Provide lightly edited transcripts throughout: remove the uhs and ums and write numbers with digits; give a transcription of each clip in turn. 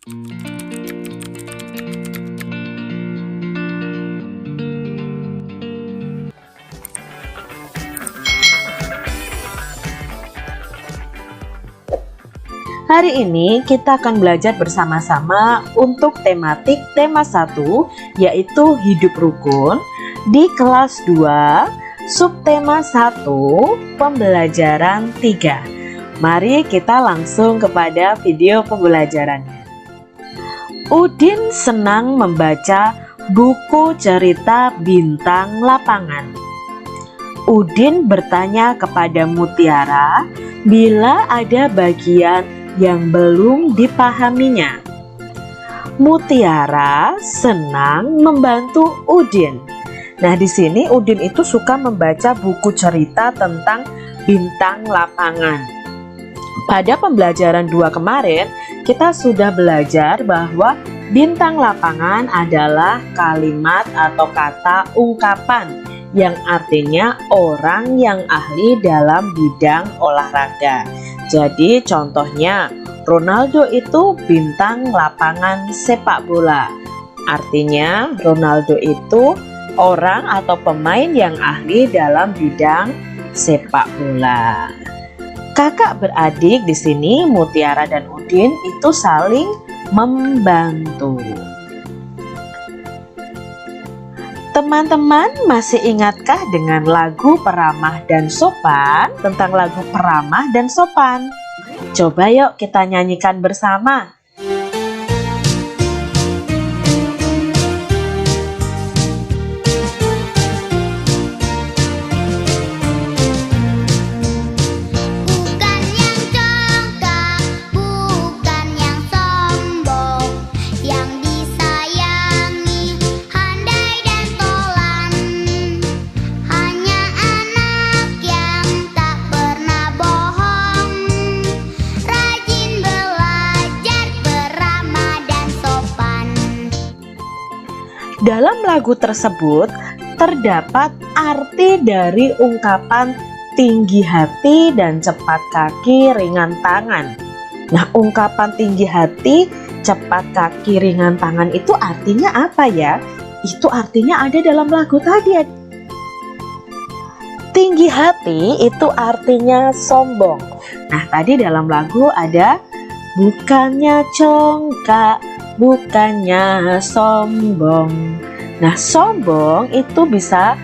Hari ini kita akan belajar bersama-sama untuk tematik tema 1, yaitu hidup rukun di kelas 2, subtema 1, pembelajaran 3. Mari kita langsung kepada video pembelajarannya. Udin senang membaca buku cerita bintang lapangan. Udin bertanya kepada Mutiara bila ada bagian yang belum dipahaminya. Mutiara senang membantu Udin. Nah, di sini Udin itu suka membaca buku cerita tentang bintang lapangan. Pada pembelajaran 2 kemarin, kita sudah belajar bahwa bintang lapangan adalah kalimat atau kata ungkapan yang artinya orang yang ahli dalam bidang olahraga. Jadi contohnya, Ronaldo itu bintang lapangan sepak bola. Artinya Ronaldo itu orang atau pemain yang ahli dalam bidang sepak bola. Kakak beradik di sini, Mutiara dan Udin, itu saling membantu. Teman-teman masih ingatkah dengan lagu Peramah dan Sopan? Tentang lagu Peramah dan Sopan. Coba yuk kita nyanyikan bersama. Dalam lagu tersebut terdapat arti dari ungkapan tinggi hati dan cepat kaki ringan tangan. Nah, ungkapan tinggi hati, cepat kaki ringan tangan itu artinya apa ya? Itu artinya ada dalam lagu tadi. Tinggi hati itu artinya sombong. Nah, tadi dalam lagu ada bukannya congkak, bukannya sombong. Nah, sombong itu bisa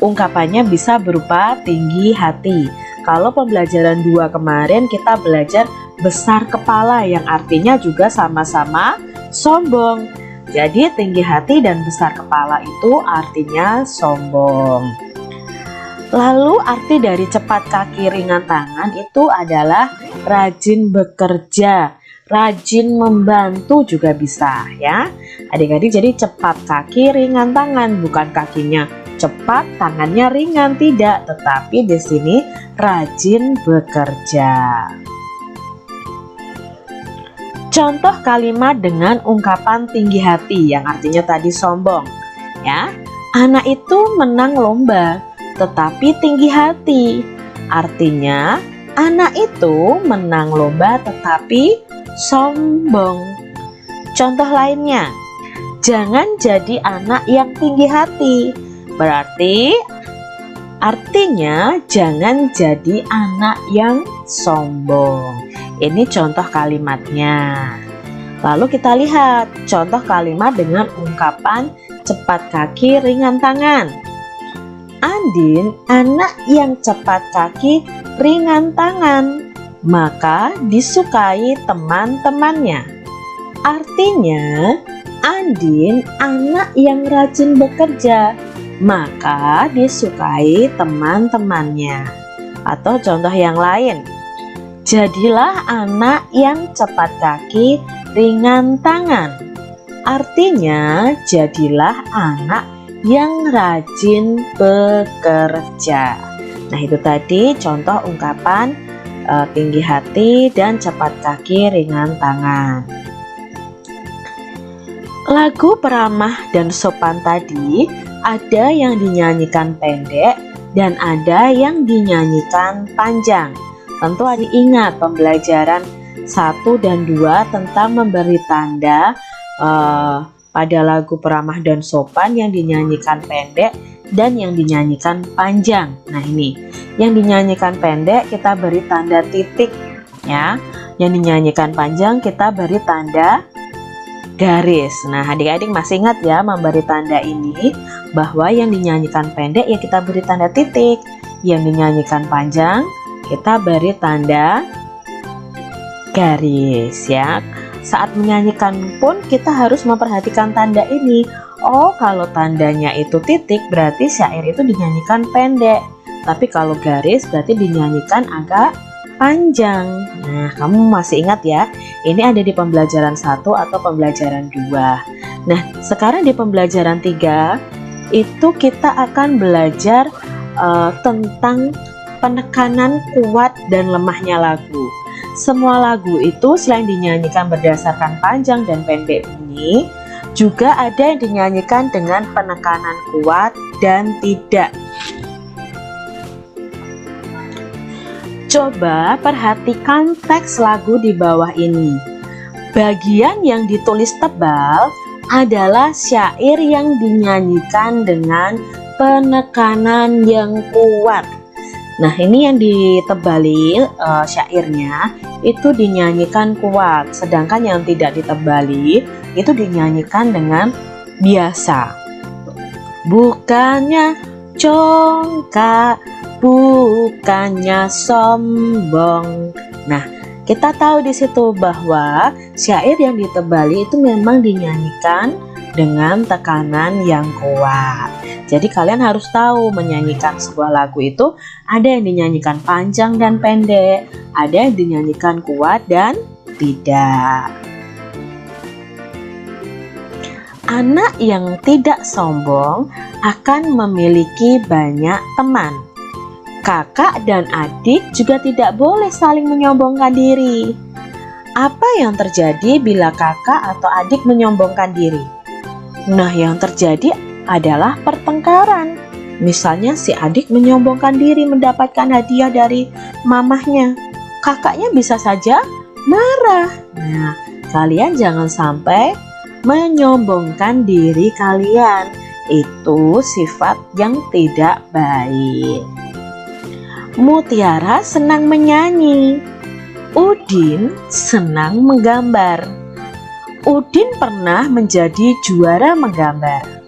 ungkapannya bisa berupa tinggi hati. Kalau pembelajaran 2 kemarin kita belajar besar kepala yang artinya juga sama-sama sombong. Jadi tinggi hati dan besar kepala itu artinya sombong. Lalu arti dari cepat kaki ringan tangan itu adalah rajin bekerja, rajin membantu juga bisa ya. Adik-adik, jadi cepat kaki ringan tangan, bukan kakinya cepat, tangannya ringan, tidak, tetapi di sini rajin bekerja. Contoh kalimat dengan ungkapan tinggi hati yang artinya tadi sombong ya. Anak itu menang lomba tetapi tinggi hati. Artinya anak itu menang lomba tetapi sombong. Contoh lainnya, jangan jadi anak yang tinggi hati. Berarti artinya jangan jadi anak yang sombong. Ini contoh kalimatnya. Lalu kita lihat contoh kalimat dengan ungkapan cepat kaki ringan tangan. Andin anak yang cepat kaki ringan tangan, maka disukai teman-temannya. Artinya Andin anak yang rajin bekerja, maka disukai teman-temannya. Atau contoh yang lain, jadilah anak yang cepat kaki ringan tangan. Artinya jadilah anak yang rajin bekerja. Nah, itu tadi contoh ungkapan tinggi hati dan cepat kaki ringan tangan. Lagu Peramah dan Sopan tadi ada yang dinyanyikan pendek dan ada yang dinyanyikan panjang. Tentu adik ingat pembelajaran 1 dan 2 tentang memberi tanda pada lagu Peramah dan Sopan yang dinyanyikan pendek dan yang dinyanyikan panjang. Nah, ini yang dinyanyikan pendek kita beri tanda titik ya. Yang dinyanyikan panjang kita beri tanda garis. Nah, adik-adik masih ingat ya memberi tanda ini, bahwa yang dinyanyikan pendek ya kita beri tanda titik, yang dinyanyikan panjang kita beri tanda garis ya. Saat menyanyikan pun kita harus memperhatikan tanda ini. Oh, kalau tandanya itu titik berarti syair itu dinyanyikan pendek, tapi kalau garis berarti dinyanyikan agak panjang. Nah, kamu masih ingat ya? Ini ada di pembelajaran 1 atau pembelajaran 2. Nah, sekarang di pembelajaran 3 itu kita akan belajar tentang penekanan kuat dan lemahnya lagu. Semua lagu itu selain dinyanyikan berdasarkan panjang dan pendek bunyi, juga ada yang dinyanyikan dengan penekanan kuat dan tidak. Coba perhatikan teks lagu di bawah ini. Bagian yang ditulis tebal adalah syair yang dinyanyikan dengan penekanan yang kuat. Nah, ini yang ditebali syairnya itu dinyanyikan kuat, sedangkan yang tidak ditebali itu dinyanyikan dengan biasa. Bukannya congkak, bukannya sombong. Nah, kita tahu di situ bahwa syair yang ditebali itu memang dinyanyikan dengan tekanan yang kuat. Jadi kalian harus tahu menyanyikan sebuah lagu itu ada yang dinyanyikan panjang dan pendek, ada yang dinyanyikan kuat dan tidak. Anak yang tidak sombong akan memiliki banyak teman. Kakak dan adik juga tidak boleh saling menyombongkan diri. Apa yang terjadi bila kakak atau adik menyombongkan diri? Nah, yang terjadi adalah pertengkaran. Misalnya si adik menyombongkan diri mendapatkan hadiah dari mamahnya. Kakaknya bisa saja marah. Nah, kalian jangan sampai menyombongkan diri kalian. Itu sifat yang tidak baik. Mutiara senang menyanyi. Udin senang menggambar. Udin pernah menjadi juara menggambar.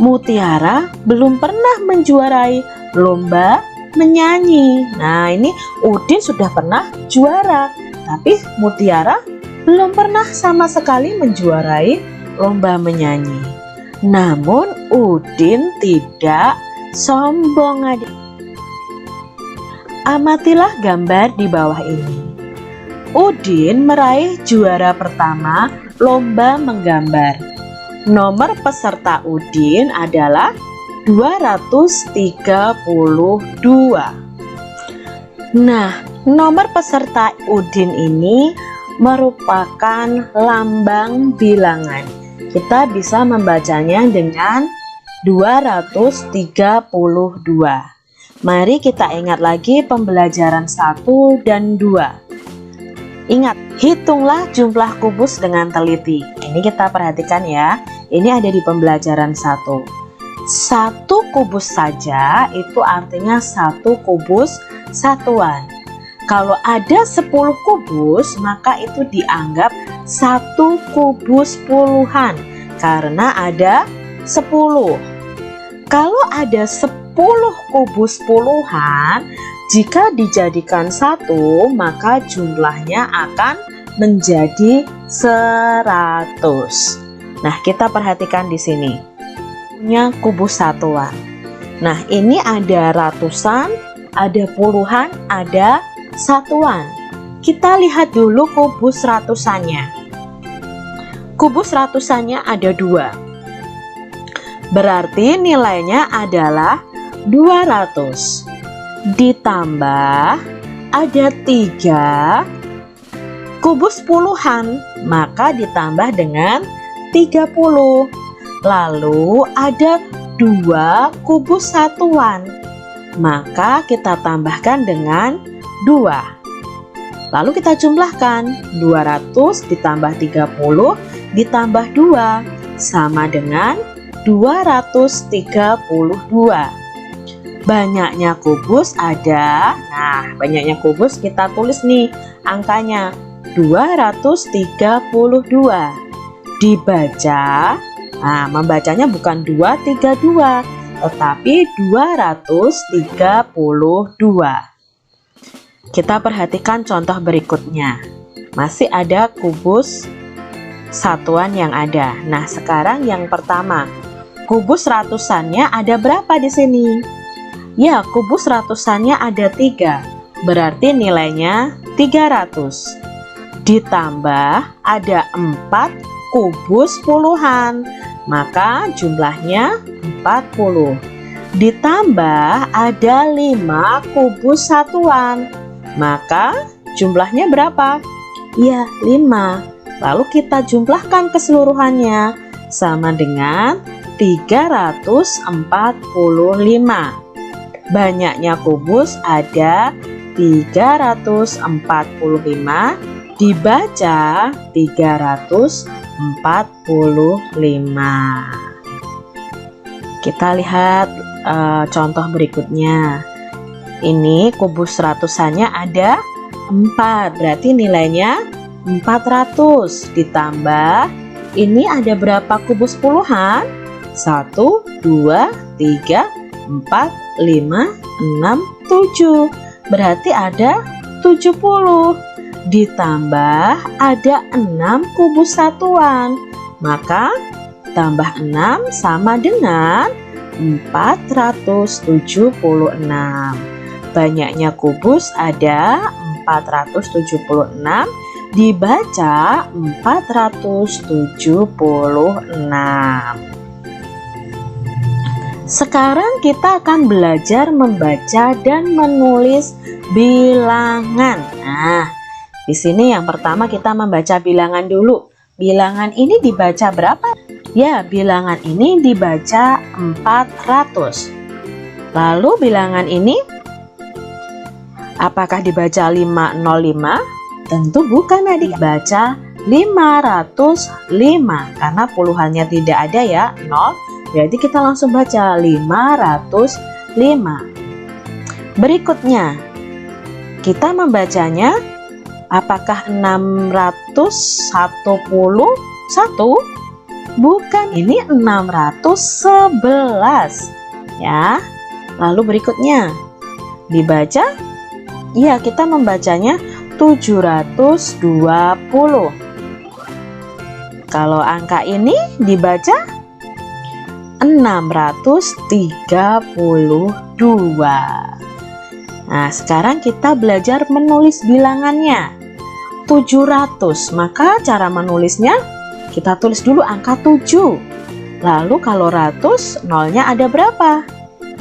Mutiara belum pernah menjuarai lomba menyanyi. Nah, ini Udin sudah pernah juara, tapi Mutiara belum pernah sama sekali menjuarai lomba menyanyi. Namun Udin tidak sombong, adik. Amatilah gambar di bawah ini. Udin meraih juara pertama lomba menggambar. Nomor peserta Udin adalah 232. Nah, nomor peserta Udin ini merupakan lambang bilangan. Kita bisa membacanya dengan 232. Mari kita ingat lagi pembelajaran 1 dan 2. Ingat, hitunglah jumlah kubus dengan teliti. Ini kita perhatikan ya. Ini ada di pembelajaran 1. 1 kubus saja itu artinya 1 kubus satuan. Kalau ada 10 kubus, maka itu dianggap 1 kubus puluhan karena ada 10. Kalau ada 10 kubus puluhan, jika dijadikan 1, maka jumlahnya akan menjadi 100. Nah, kita perhatikan di sini. Punya kubus satuan. Nah, ini ada ratusan, ada puluhan, ada satuan. Kita lihat dulu kubus ratusannya. Kubus ratusannya ada 2. Berarti nilainya adalah 200. Ditambah ada 3 kubus puluhan, maka ditambah dengan 30. Lalu ada 2 kubus satuan, maka kita tambahkan dengan 2. Lalu kita jumlahkan 200 ditambah 30 ditambah 2 sama dengan 232. Banyaknya kubus ada. Nah, banyaknya kubus kita tulis nih angkanya 232. Dibaca, nah membacanya bukan 232 tetapi 232. Kita perhatikan contoh berikutnya. Masih ada kubus satuan yang ada. Nah, sekarang yang pertama, kubus ratusannya ada berapa di sini? Ya, kubus ratusannya ada 3. Berarti nilainya 300. Ditambah ada 4 kubus puluhan, maka jumlahnya 40. Ditambah ada 5 kubus satuan, maka jumlahnya berapa? Ya, 5. Lalu kita jumlahkan keseluruhannya sama dengan 345. Banyaknya kubus ada 345, dibaca 345. Kita lihat contoh berikutnya. Ini kubus ratusannya ada 4, berarti nilainya 400. Ditambah ini ada berapa kubus puluhan? 1, 2, 3, 4, 5, 6, 7. Berarti ada 70. Ditambah ada 6 kubus satuan, maka tambah 6 sama dengan 476. Banyaknya kubus ada 476, dibaca 476. Sekarang kita akan belajar membaca dan menulis bilangan. Nah, di sini yang pertama kita membaca bilangan dulu. Bilangan ini dibaca berapa? Ya, bilangan ini dibaca 400. Lalu bilangan ini apakah dibaca 505? Tentu bukan, adik. Baca 505 karena puluhannya tidak ada ya, 0. Jadi kita langsung baca 505. Berikutnya, kita membacanya apakah 611? Bukan, ini 611 ya. Lalu berikutnya dibaca, ya kita membacanya 720. Kalau angka ini dibaca 632. Nah, sekarang kita belajar menulis bilangannya. 700, maka cara menulisnya kita tulis dulu angka 7. Lalu kalau ratus, nolnya ada berapa?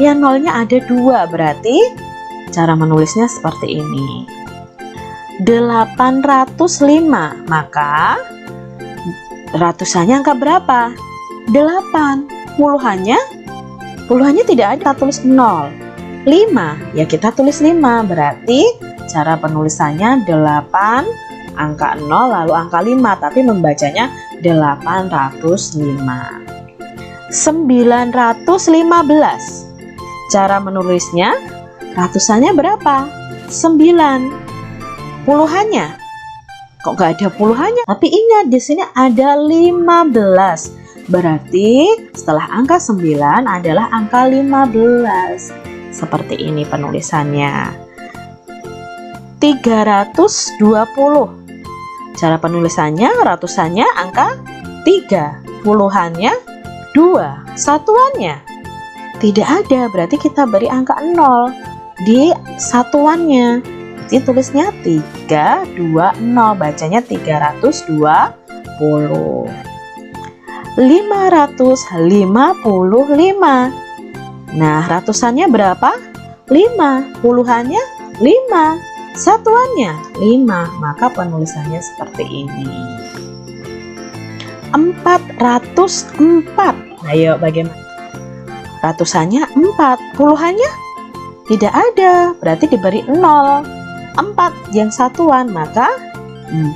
Ya, nolnya ada 2, berarti cara menulisnya seperti ini. 805, maka ratusannya angka berapa? 8. Puluhannya tidak ada, kita tulis 0. 5, ya kita tulis 5, berarti cara penulisannya 8, angka 0, lalu angka 5, tapi membacanya 805. 915, cara menulisnya, ratusannya berapa? 9. Puluhannya, kok gak ada puluhannya? Tapi ingat, di sini ada 15, berarti setelah angka 9 adalah angka 15. Seperti ini penulisannya. 320, cara penulisannya, ratusannya angka 3, puluhannya 2, satuannya tidak ada, berarti kita beri angka 0 di satuannya. Jadi tulisnya 320, bacanya 320. 555, nah ratusannya berapa? 5, puluhannya 5, satuannya 5, maka penulisannya seperti ini. 404, ayo bagaimana? Ratusannya 4, puluhannya tidak ada, berarti diberi 0. 4 yang satuan, maka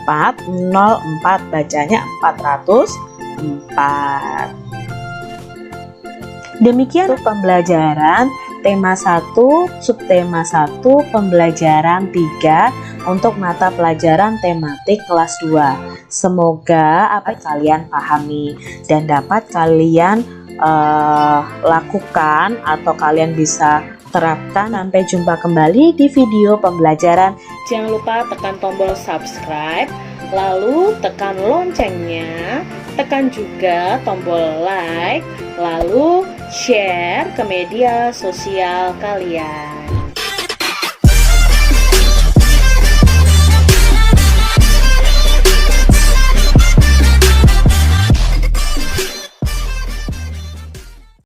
404 bacanya 404. Demikian pembelajaran tema 1, subtema 1, pembelajaran 3 untuk mata pelajaran tematik kelas 2. Semoga apa kalian pahami dan dapat kalian lakukan atau kalian bisa terapkan. Sampai jumpa kembali di video pembelajaran. Jangan lupa tekan tombol subscribe, lalu tekan loncengnya, tekan juga tombol like, lalu share ke media sosial kalian.